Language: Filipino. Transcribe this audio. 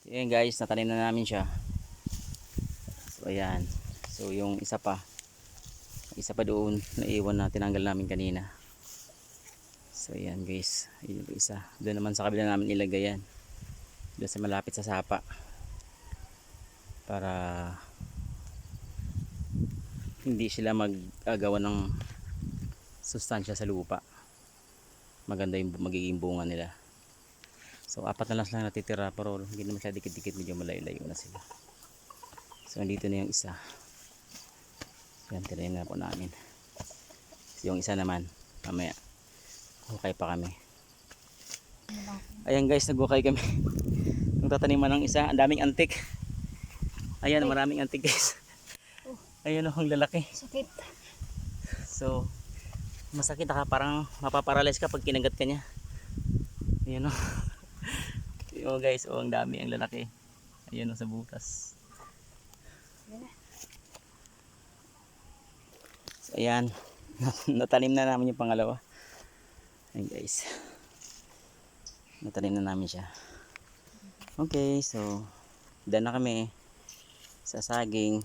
Ayan guys, natanim na namin siya. So ayan. So yung isa pa doon, naiwan na, tinanggal namin kanina. So ayan guys, yung isa. Doon naman sa kabila namin ilagay yan. Doon sa malapit sa sapa. Para hindi sila mag-agawa ng sustansya sa lupa. Maganda yung magiging bunga nila. So apat na lang sila natitira, pero hindi naman siya dikit-dikit, medyo malayo-layo na sila. So nandito na yung isa. Yan, tirayin na po namin. So, yung isa naman mamaya hukay pa kami. Ayan guys, naghukay kami. Yung tataniman ng isa, ang daming antik. Ayan, maraming antik guys. Ayan ang lalaki. Sakit. So masakit, parang mapaparalyze ka pag kinagat ka niya. Ayan o. Yung guys, ang dami, ang lalaki. Ayan o sa butas. So ayan, natanim na namin yung pangalawa. Ayan guys, natanim na namin siya. Okay, so done na kami sa saging.